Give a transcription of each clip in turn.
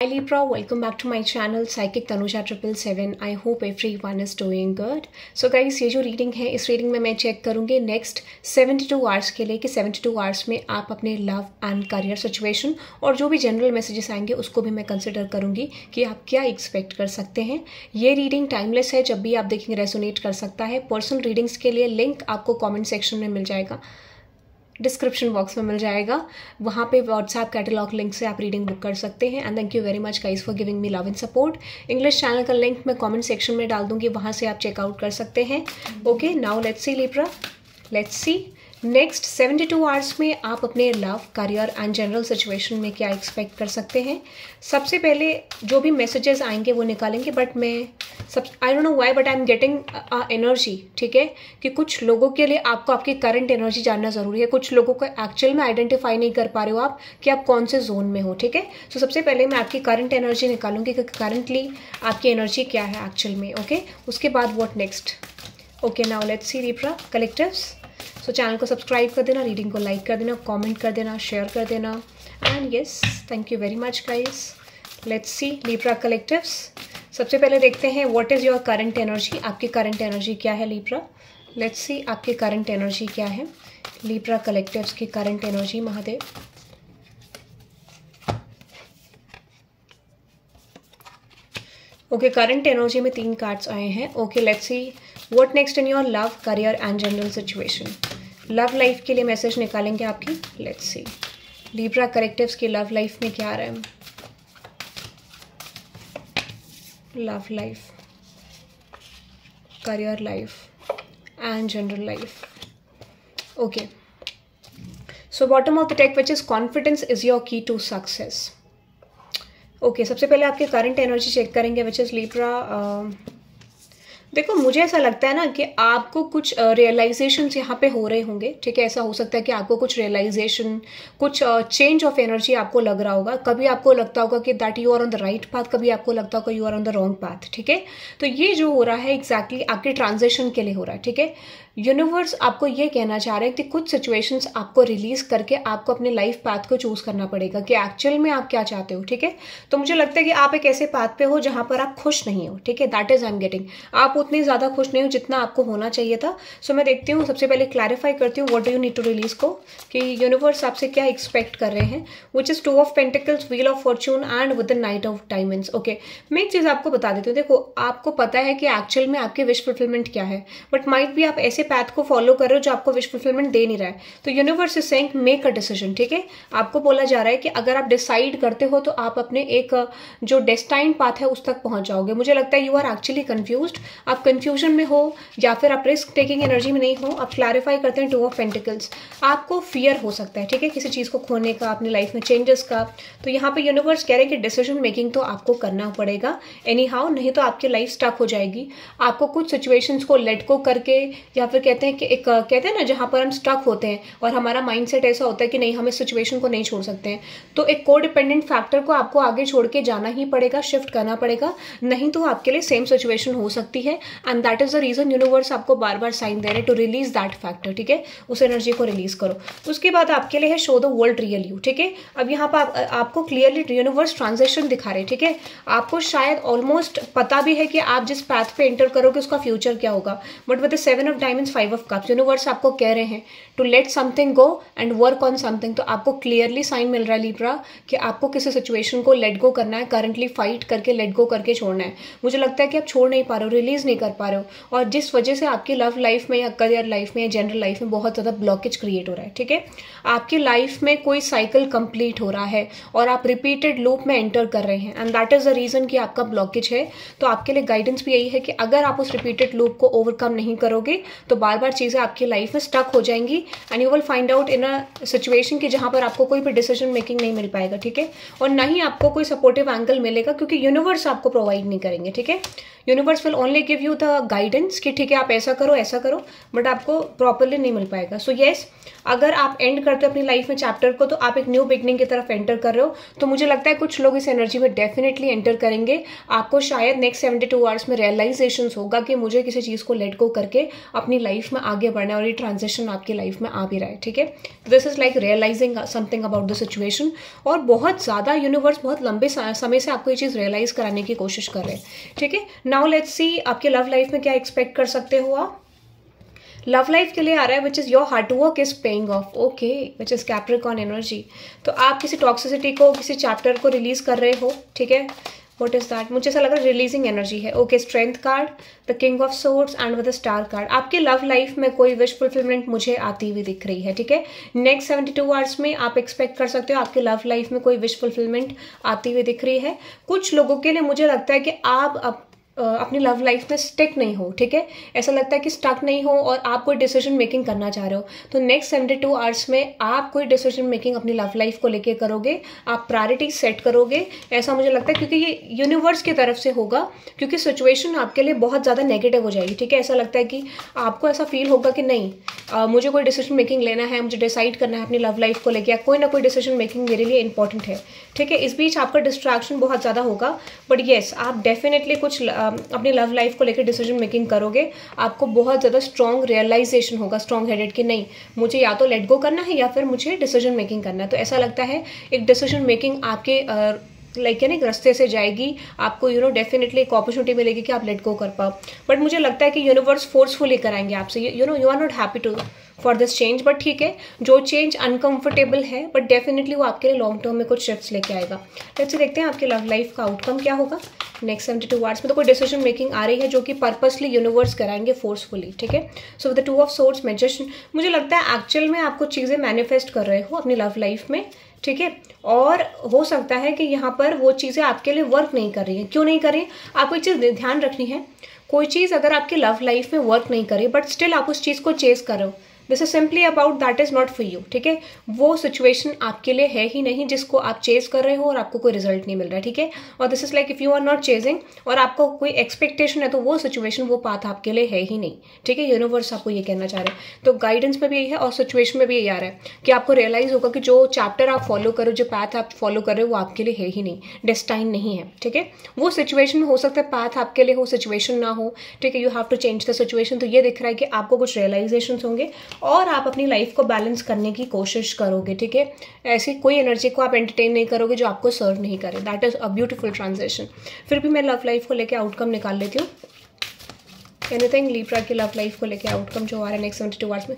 Hi Libra, welcome back to my channel Psychic Tanuja 777. I hope everyone is doing good. So guys, ये जो reading है इस reading में मैं check करूँगी नेक्स्ट 72 आवर्स के लिए कि 72 आवर्स में आप अपने लव एंड करियर सिचुएशन और जो भी जनरल मैसेजेस आएंगे उसको भी मैं कंसिडर करूँगी कि आप क्या एक्सपेक्ट कर सकते हैं। ये रीडिंग टाइमलेस है, जब भी आप देखेंगे रेजोनेट कर सकता है। पर्सनल रीडिंग्स के लिए लिंक आपको कॉमेंट सेक्शन में मिल जाएगा, डिस्क्रिप्शन बॉक्स में मिल जाएगा, वहाँ पे व्हाट्सएप कैटलॉग लिंक से आप रीडिंग बुक कर सकते हैं। And thank you very much guys for giving me love and support. English channel का लिंक मैं कमेंट सेक्शन में डाल दूंगी, वहाँ से आप चेकआउट कर सकते हैं। Okay, now let's see Libra, let's see next 72 hours में आप अपने love career and general situation में क्या एक्सपेक्ट कर सकते हैं। सबसे पहले जो भी मैसेजेस आएंगे वो निकालेंगे, बट मैं I don't know why but I am getting energy, ठीक है, कि कुछ लोगों के लिए आपको आपकी करंट एनर्जी जानना ज़रूरी है। कुछ लोगों को एक्चुअल में आइडेंटिफाई नहीं कर पा रहे हो आप कि आप कौन से जोन में हो, ठीक है। तो सबसे पहले मैं आपकी करंट एनर्जी निकालूंगी कि करंटली आपकी एनर्जी क्या है एक्चुअल में। ओके, उसके बाद what next. Okay, now let's see Libra collectives. So channel को सब्सक्राइब कर देना, रीडिंग को लाइक कर देना, कमेंट कर देना, शेयर कर देना। And yes, thank you very much guys. Let's see Libra collectives. सबसे पहले देखते हैं what is your current energy. आपकी करंट एनर्जी क्या है लिब्रा। लेट्स सी आपकी करंट एनर्जी क्या है लिब्रा कलेक्टिव्स की current energy. Mahadev, okay, current energy में 3 कार्ड्स आए हैं। Okay, let's see what next in your love career and general situation. Love life के लिए मैसेज निकालेंगे आपकी। लेट्स सी लिब्रा कलेक्टिव्स की लव लाइफ में क्या आ रहा है। Love life, career life and general life. Okay, so bottom of the deck which is confidence is your key to success. Okay, सबसे पहले आपके करंट एनर्जी चेक करेंगे विच इज लिब्रा। देखो, मुझे ऐसा लगता है ना कि आपको कुछ रियलाइजेशन यहाँ पे हो रहे होंगे, ठीक है। ऐसा हो सकता है कि आपको कुछ रियलाइजेशन, कुछ चेंज ऑफ एनर्जी आपको लग रहा होगा। कभी आपको लगता होगा कि that you are on the right path, कभी आपको लगता होगा you are on the wrong path, ठीक है। तो ये जो हो रहा है एग्जैक्टली आपके ट्रांजिशन के लिए हो रहा है, ठीक है। यूनिवर्स आपको ये कहना चाह रहे हैं कि कुछ सिचुएशंस आपको रिलीज करके आपको अपने लाइफ पाथ को चूज करना पड़ेगा कि एक्चुअल में आप क्या चाहते हो, ठीक है। तो मुझे लगता है कि आप एक ऐसे पाथ पे हो जहां पर आप खुश नहीं हो, ठीक है। That is I am getting, आप उतने ज्यादा खुश नहीं हो जितना आपको होना चाहिए था। सो मैं देखती हूँ, सबसे पहले क्लैरिफाई करती हूँ what do you need to release को, कि यूनिवर्स आपसे क्या एक्सपेक्ट कर रहे हैं। Which is 2 of pentacles, wheel of fortune and with the knight of diamonds. Okay, मैं एक चीज आपको बता देती हूँ। देखो, आपको पता है कि एक्चुअल में आपकी विश फुलफिलमेंट क्या है, बट माइट भी आप ऐसे पाथ को फॉलो कर रहे हो जो आपको विश फुलफिलमेंट दे नहीं रहा है। तो universe is saying make a decision, ठीक है। आपको बोला जा रहा है कि अगर आप डिसाइड करते हो तो आप अपने एक जो डेस्टाइन्ड पाथ है उस तक पहुंच जाओगे। मुझे लगता है यू आर एक्चुअली कंफ्यूज्ड, आप कंफ्यूजन में हो या फिर आप रिस्क टेकिंग एनर्जी में नहीं हो। आप क्लैरिफाई करते हैं 2 ऑफ पेंटिकल्स, आपको फियर हो सकता है, ठीक है, किसी चीज को खोने का, अपनी लाइफ में चेंजेस का। तो यहाँ पे यूनिवर्स कह रहे हैं कि डिसीजन मेकिंग तो आपको करना पड़ेगा एनी हाउ, नहीं तो आपकी लाइफ स्टक हो जाएगी। आपको कुछ सिचुएशंस को लेट गो करके, या फिर कहते हैं कि एक कहते हैं ना जहां पर हम स्टक होते हैं और हमारा माइंडसेट ऐसा होता है कि नहीं, हम इस सिचुएशन को नहीं छोड़ सकते हैं, तो एक को डिपेंडेंट फैक्टर को आपको आगे छोड़ के जाना ही पड़ेगा, शिफ्ट करना पड़ेगा, नहीं तो आपके लिए सेम सिचुएशन हो सकती है। And that is the reason universe आपको बार बार साइन दे रहे हैं टू रिलीज दैट फैक्टर, ठीक है। उस एनर्जी को रिलीज करो। उसके बाद आपके लिए है show the world real you, ठीक है। अब यहाँ पर आपको क्लियरली यूनिवर्स ट्रांजेक्शन दिखा रहे हैं, ठीक है। आपको शायद ऑलमोस्ट पता भी है कि आप जिस पाथ पे एंटर करोगे उसका फ्यूचर क्या होगा, but with the 7 of diamonds, 5 of cups, universe आपको कह रहे हैं to let something go and work on something. तो आपको क्लियरली साइन मिल रहा है लिब्रा कि आपको किसी सिचुएशन को लेट गो करना है, करंटली फाइट करके लेट गो करके छोड़ना है। मुझे लगता है कि आप छोड़ नहीं पा रहे हो, रिलीज नहीं कर पा रहे हो, और जिस वजह से आपकी लव लाइफ में या करियर लाइफ में या जनरल लाइफ में बहुत ज्यादा ब्लॉकेज क्रिएट हो रहा है, ठीक है। आपकी लाइफ में कोई साइकिल कंप्लीट हो रहा है और आप रिपीटेड लूप में एंटर कर रहे हैं, and that is the reason कि आपका ब्लॉकेज है। तो आपके लिए गाइडेंस भी यही है कि अगर आप उस रिपीटेड लूप को ओवरकम नहीं करोगे तो बार बार चीजें आपकी लाइफ में स्टक हो जाएंगी and you will find out in a situation कि जहां पर आपको कोई भी डिसीजन मेकिंग नहीं मिल पाएगा, ठीक है। और ना ही आपको कोई सपोर्टिव एंगल मिलेगा, क्योंकि यूनिवर्स आपको प्रोवाइड नहीं करेंगे, ठीक है। Universe will only give you the guidance कि ठीक है आप ऐसा करो, बट आपको प्रॉपरली नहीं मिल पाएगा. सो येस, अगर आप एंड करते हो अपनी लाइफ में चैप्टर को, तो आप एक न्यू बिगनिंग की तरफ एंटर कर रहे हो. तो मुझे लगता है कुछ लोग इस एनर्जी में डेफिनेटली एंटर करेंगे. आपको शायद नेक्स्ट 72 आवर्स में रियलाइजेशन होगा कि मुझे किसी चीज़ को लेट गो करके अपनी लाइफ में आगे बढ़ना है, और ये ट्रांजिशन आपकी लाइफ में आ भी रहा है. ठीक है, this is like realising something about the situation. और बहुत ज़्यादा यूनिवर्स बहुत लंबे समय से आपको ये चीज़ रियलाइज कराने की कोशिश कर रहे हैं. ठीक है, नाउ लेट्स सी आपके लव लाइफ में क्या एक्सपेक्ट कर सकते हो आप. लव लाइफ के लिए आ रहा है which is your hard work is paying off. Okay, which is Capricorn energy. तो आप किसी टॉक्सिसिटी को, किसी चैप्टर को रिलीज कर रहे हो. ठीक है, व्हाट इज दैट, मुझे ऐसा लग रहा है रिलीजिंग एनर्जी है. Okay, strength card, the king of swords and with the star card. आपकी लव लाइफ में कोई विश फुलफिलमेंट मुझे आती हुई दिख रही है. ठीक है, नेक्स्ट 72 आवर्स में आप एक्सपेक्ट कर सकते हो आपके लव लाइफ में कोई विश फुलफिलमेंट आती हुई दिख रही है. कुछ लोगों के लिए मुझे लगता है कि आप अपनी लव लाइफ में स्टिक नहीं हो. ठीक है, ऐसा लगता है कि स्टक नहीं हो और आप कोई डिसीजन मेकिंग करना चाह रहे हो. तो नेक्स्ट 72 आवर्स में आप कोई डिसीजन मेकिंग अपनी लव लाइफ को लेके करोगे, आप प्रायोरिटी सेट करोगे, ऐसा मुझे लगता है, क्योंकि ये यूनिवर्स की तरफ से होगा. क्योंकि सिचुएशन आपके लिए बहुत ज़्यादा नेगेटिव हो जाएगी. ठीक है, ऐसा लगता है कि आपको ऐसा फील होगा कि नहीं, मुझे कोई डिसीजन मेकिंग लेना है, मुझे डिसाइड करना है अपनी लव लाइफ को लेकर, कोई ना कोई डिसीजन मेकिंग मेरे लिए इंपॉर्टेंट है. ठीक है, इस बीच आपका डिस्ट्रैक्शन बहुत ज़्यादा होगा, बट येस, आप डेफिनेटली कुछ अपनी लव लाइफ को लेकर डिसीजन मेकिंग करोगे. आपको बहुत ज़्यादा स्ट्रॉन्ग रियलाइजेशन होगा, स्ट्रॉन्ग हेडेड, कि नहीं, मुझे या तो लेट गो करना है या फिर मुझे डिसीजन मेकिंग करना है. तो ऐसा लगता है एक डिसीजन मेकिंग आपके लाइक एक रास्ते से जाएगी. आपको डेफिनेटली एक अपॉर्चुनिटी मिलेगी कि आप लेट गो कर पाओ. बट मुझे लगता है कि यूनिवर्स फोर्सफुली कराएंगे आपसे. You are not happy to for this change, but ठीक है, जो चेंज अनकंफर्टेबल है, बट डेफिनेटली वो आपके लिए लॉन्ग टर्म में कुछ शिफ्ट्स लेके आएगा. लेट्स देखते हैं आपकी लव लाइफ का आउटकम क्या होगा नेक्स्ट 72 आवर्स में. तो कोई डिसीजन मेकिंग आ रही है जो कि पर्पसली यूनिवर्स कराएंगे फोर्सफुली. ठीक है, सो with the 2 of swords, magician. मुझे लगता है एक्चुअल में आप कुछ चीज़ें मैनिफेस्ट कर रहे हो अपनी लव लाइफ में. ठीक है, और हो सकता है कि यहाँ पर वो चीज़ें आपके लिए वर्क नहीं कर रही हैं. क्यों नहीं कर रही? आपको एक चीज़ ध्यान रखनी है, कोई चीज़ अगर आपकी लव लाइफ में वर्क नहीं करे बट स्टिल आप उस चीज़ को चेस करो, this is simply about that is not for you. ठीक है, वो सिचुएशन आपके लिए है ही नहीं जिसको आप चेज कर रहे हो और आपको कोई रिजल्ट नहीं मिल रहा है. ठीक है, और this is like if you are not chasing और आपको कोई एक्सपेक्टेशन है, तो वो सिचुएशन, वो पाथ आपके लिए है ही नहीं. ठीक है, यूनिवर्स आपको ये कहना चाह रहे हैं. तो गाइडेंस में भी यही है और सिचुएशन में भी यही आ रहा है कि आपको रियलाइज होगा कि जो चैप्टर आप फॉलो करो, जो पाथ आप फॉलो कर रहे हो, वो आपके लिए है ही नहीं, डेस्टाइन नहीं है. ठीक है, वो सिचुएशन में हो सकता है पाथ आपके लिए हो, सिचुएशन ना हो. ठीक है, you have to change the situation. तो ये दिख रहा है कि आपको कुछ रियलाइजेशन होंगे और आप अपनी लाइफ को बैलेंस करने की कोशिश करोगे. ठीक है, ऐसी कोई एनर्जी को आप एंटरटेन नहीं करोगे जो आपको सर्व नहीं करे. That is a beautiful transition. फिर भी मैं लव लाइफ को लेकर आउटकम निकाल लेती हूँ. एनीथिंग लिब्रा की लव लाइफ को लेकर आउटकम जो आ रहा है नेक्स्ट 72 आवर्स में.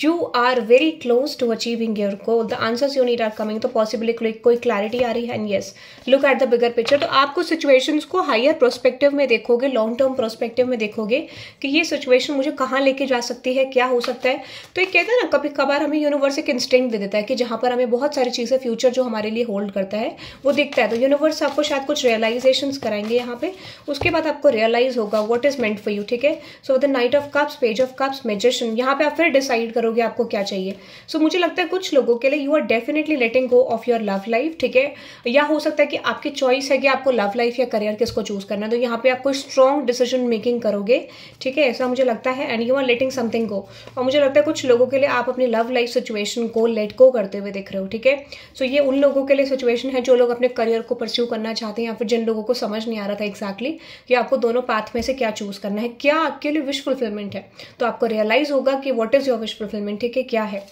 You are very close to achieving your goal. The answers you need are coming. तो पॉसिबली कोई क्लैरिटी आ रही है. And yes, look at the bigger picture. तो आपको सिचुएशंस को हायर प्रोस्पेक्टिव में देखोगे, लॉन्ग टर्म प्रोस्पेक्टिव में देखोगे कि ये सिचुएशन मुझे कहाँ लेके जा सकती है, क्या हो सकता है. तो ये कहते हैं ना, कभी कभार हमें यूनिवर्स एक इंस्टिंक्ट दे देता है कि जहाँ पर हमें बहुत सारी चीज़ें फ्यूचर जो हमारे लिए होल्ड करता है वो दिखता है. तो यूनिवर्स आपको शायद कुछ रियलाइजेशन कराएंगे यहाँ पे. उसके बाद आपको रियलाइज होगा what is meant for you. ठीक है, so the knight of cups, page of cups, magician. यहाँ पे आप फिर डिसाइड करोगे आपको क्या चाहिए. सो मुझे लगता है कुछ लोगों के लिए you are definitely letting go of your love life. ठीक है, या हो सकता है कि आपकी चॉइस है कि आपको लव लाइफ या करियर किसको चूज करना है. तो यहाँ पे आप कोई स्ट्रॉन्ग डिसीजन मेकिंग करोगे. ठीक है, ऐसा मुझे लगता है. And you are letting something go. और मुझे लगता है कुछ लोगों के लिए आप अपनी लव लाइफ सिचुएशन को लेट गो करते हुए दिख रहे हो. ठीक है, सो ये उन लोगों के लिए सिचुएशन है जो लोग अपने करियर को परस्यू करना चाहते हैं, या फिर जिन लोगों को समझ नहीं आ रहा था एग्जैक्टली कि आपको दोनों पाथ में से क्या चूज करना है, क्या आपके लिए विश फुलफिलमेंट है. तो आपको रियलाइज होगा कि what is your wish fulfilment. ठीक है, क्या है.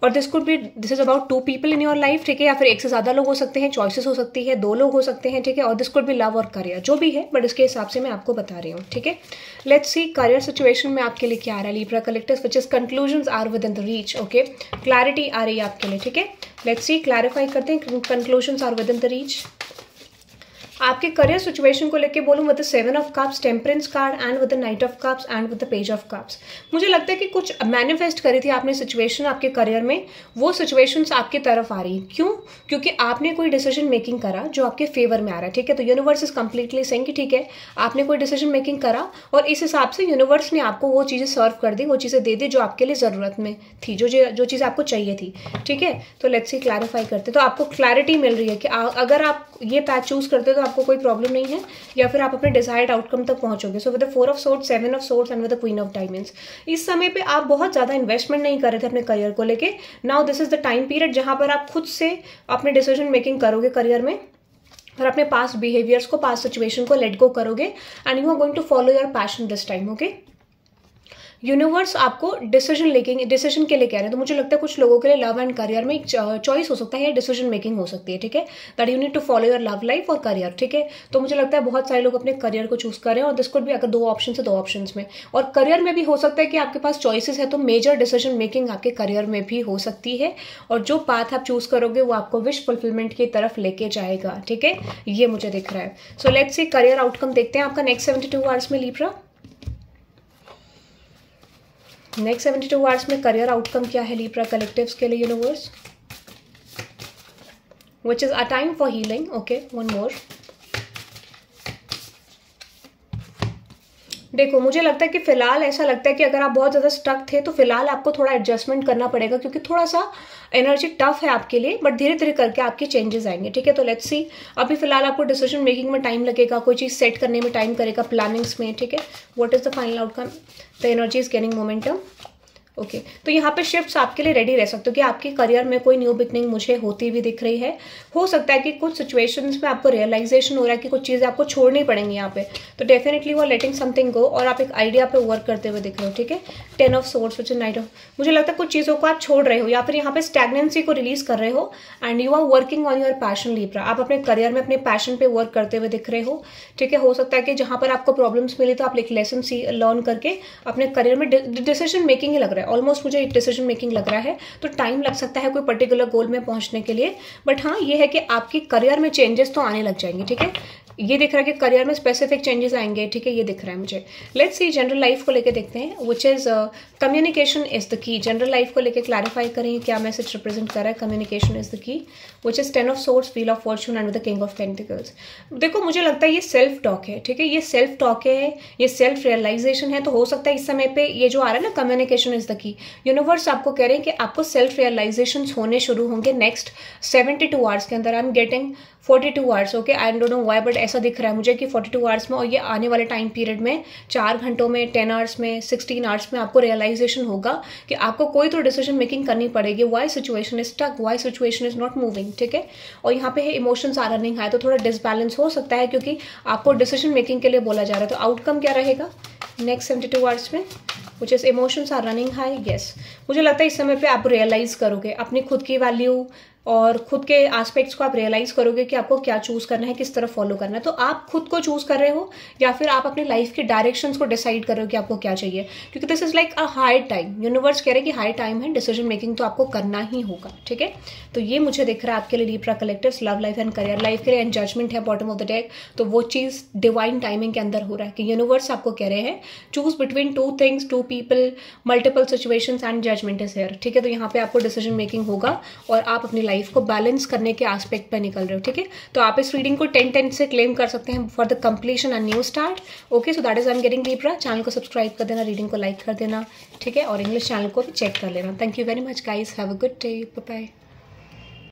और this is about 2 people in your life. ठीक है, या फिर एक से ज्यादा लोग हो सकते हैं, चॉइसेस हो सकती है, 2 लोग हो सकते हैं. ठीक है, और दिस कुड बी लव और करियर, जो भी है, बट इसके हिसाब से मैं आपको बता रही हूँ. ठीक है, लेट्स सी करियर सिचुएशन में आपके लिए क्या आ रहा है. Libra collectors, which is conclusions are within the reach. Okay, clarity आ रही है आपके लिए. ठीक है, लेट्स सी, क्लैरिफाई करते हैं. Conclusions are within the reach. आपके करियर सिचुएशन को लेके बोलूँ with the 7 of cups, temperance card and with the knight of cups and with the page of cups. मुझे लगता है कि कुछ मैनिफेस्ट करी थी आपने सिचुएशन आपके करियर में, वो सिचुएशंस आपकी तरफ आ रही. क्यों? क्योंकि आपने कोई डिसीजन मेकिंग करा जो आपके फेवर में आ रहा है. ठीक है, तो यूनिवर्स इज कंप्लीटली सेइंग कि ठीक है, आपने कोई डिसीजन मेकिंग करा और इस हिसाब से यूनिवर्स ने आपको वो चीज़ें सर्व कर दी, वो चीज़ें दे दी जो आपके लिए ज़रूरत में थी, जो चीज़ आपको चाहिए थी. ठीक है, तो लेट्स सी क्लैरिफाई करते. तो आपको क्लैरिटी मिल रही है कि अगर आप ये पैथ चूज करते हो तो आपको कोई प्रॉब्लम नहीं है, या फिर आप अपने डिजायर्ड आउटकम तक पहुंचोगे। So with the 4 of swords, 7 of swords and with the queen of diamonds, इस समय पे आप बहुत ज़्यादा इन्वेस्टमेंट नहीं कर रहे थे अपने करियर को लेके। Now this is the time period जहाँ पर आप खुद से अपने डिसीजन मेकिंग करोगे करियर में, और अपने पास्ट बिहेवियर्स को, पास्ट सिचुएशन को लेट गो करोगे, and you are going to follow your passion this time. Okay, universe आपको डिसीजन के लिए कह रहे हैं। तो मुझे लगता है कुछ लोगों के लिए लव एंड करियर में एक चॉइस हो सकता है या डिसीजन मेकिंग हो सकती है, ठीक है, that you need to follow your love life और करियर, ठीक है। तो मुझे लगता है बहुत सारे लोग अपने करियर को चूज कर रहे हैं, और दिस कुड भी, अगर 2 ऑप्शन है 2 ऑप्शन में, और करियर में भी हो सकता है कि आपके पास चॉइसेस है, तो मेजर डिसीजन मेकिंग आपके करियर में भी हो सकती है, और जो पाथ आप चूज करोगे वो आपको विश फुलफिलमेंट की तरफ लेके जाएगा, ठीक है, ये मुझे दिख रहा है। So let's see career outcome देखते हैं आपका नेक्स्ट 72 आवर्स में लिब्रा। नेक्स्ट 72 आवर्स में करियर आउटकम क्या है लिब्रा कलेक्टिव्स के लिए universe, which is a time for healing. Okay, one more. देखो, मुझे लगता है कि फिलहाल ऐसा लगता है कि अगर आप बहुत ज़्यादा स्टक थे तो फिलहाल आपको थोड़ा एडजस्टमेंट करना पड़ेगा, क्योंकि थोड़ा सा एनर्जी टफ है आपके लिए, बट धीरे धीरे करके आपके चेंजेस आएंगे, ठीक है। तो लेट्स सी, अभी फिलहाल आपको डिसीजन मेकिंग में टाइम लगेगा, कोई चीज़ सेट करने में टाइम करेगा, प्लानिंग्स में, ठीक है। What is the final outcome, the energy is gaining momentum. Okay, तो यहाँ पे शिफ्ट्स आपके लिए रेडी रह सकते हो कि आपके करियर में कोई न्यू बिगनिंग मुझे होती हुई दिख रही है। हो सकता है कि कुछ सिचुएशंस में आपको रियलाइजेशन हो रहा है कि कुछ चीज़ें आपको छोड़नी पड़ेंगी यहाँ पे, तो डेफिनेटली वो लेटिंग समथिंग गो, और आप एक आइडिया पे वर्क करते हुए दिख रहे हो, ठीक है। 10 of swords which is night of, मुझे लगता है कुछ चीज़ों को आप छोड़ रहे हो, या फिर यहाँ पे स्टैग्नेंसी को रिलीज कर रहे हो, and you are working on your passion Libra. आप अपने करियर में अपने पैशन पे वर्क करते हुए दिख रहे हो, ठीक है। हो सकता है कि जहाँ पर आपको प्रॉब्लम्स मिली तो आप एक लेसन लर्न करके अपने करियर में डिसीजन मेकिंग ही लग रहा है, ऑलमोस्ट मुझे डिसीजन मेकिंग लग रहा है, तो टाइम लग सकता है कोई पर्टिकुलर गोल में पहुंचने के लिए, बट हाँ ये है कि आपकी करियर में चेंजेस तो आने लग जाएंगे, ठीक है। ये दिख रहा है कि करियर में स्पेसिफिक चेंजेस आएंगे, ठीक है, ये दिख रहा है मुझे। लेट्स सी जनरल लाइफ को लेके देखते हैं, which is communication is the key. General life को लेके क्लैरिफाई करें क्या मैसेज रिप्रेजेंट कर रहा है। Communication is the key, which is 10 of swords, wheel of fortune and with the king of pentacles. देखो, मुझे लगता है ये सेल्फ टॉक है, ठीक है, ये सेल्फ टॉक है, ये सेल्फ रियलाइजेशन है। तो हो सकता है इस समय पे ये जो आ रहा है ना, communication is the key, universe आपको कह रहे हैं कि आपको सेल्फ रियलाइजेशन होने शुरू होंगे नेक्स्ट 72 आवर्स के अंदर। I am getting 42 hours, okay, I don't know why, but ऐसा दिख रहा है मुझे कि 42 आवर्स में, और ये आने वाले टाइम पीरियड में 4 घंटों में, 10 आवर्स में, 16 आवर्स में आपको रियलाइजेशन होगा कि आपको कोई तो डिसीजन मेकिंग करनी पड़ेगी। Why situation is stuck, why situation is not moving, ठीक है। और यहाँ पे है इमोशंस आर रनिंग हाई, तो थोड़ा डिसबैलेंस हो सकता है क्योंकि आपको डिसीजन मेकिंग के लिए बोला जा रहा है। तो आउटकम क्या रहेगा नेक्स्ट 72 आवर्स में, which is emotions are running high. Yes, मुझे लगता है इस समय पे आप रियलाइज करोगे अपनी खुद की वैल्यू और खुद के एस्पेक्ट्स को आप रियलाइज करोगे कि आपको क्या चूज करना है, किस तरफ फॉलो करना है। तो आप खुद को चूज कर रहे हो, या फिर आप अपनी लाइफ के डायरेक्शंस को डिसाइड कर रहे हो कि आपको क्या चाहिए, क्योंकि this is like a high time. Universe कह रहे हैं कि हाई टाइम है, डिसीजन मेकिंग तो आपको करना ही होगा, ठीक है। तो ये मुझे दिख रहा है आपके लिए Libra collectives, love life and career life के लिए, एंड जजमेंट है बॉटम ऑफ द डेक। तो वो चीज डिवाइन टाइमिंग के अंदर हो रहा है कि यूनिवर्स आपको कह रहे हैं choose between 2 things, 2 people, multiple situations and judgement is here, ठीक है। तो यहाँ पे आपको डिसीजन मेकिंग होगा और आप अपनी लाइफ को बैलेंस करने के एस्पेक्ट पे निकल रहे हो, ठीक है। तो आप इस रीडिंग को 10-10 से क्लेम कर सकते हैं for the completion and new start. Okay, so that is I am getting Libra. Channel को सब्सक्राइब कर देना, रीडिंग को लाइक कर देना, ठीक है, और इंग्लिश चैनल को भी चेक कर लेना। Thank you very much guys, have a good day, bye bye.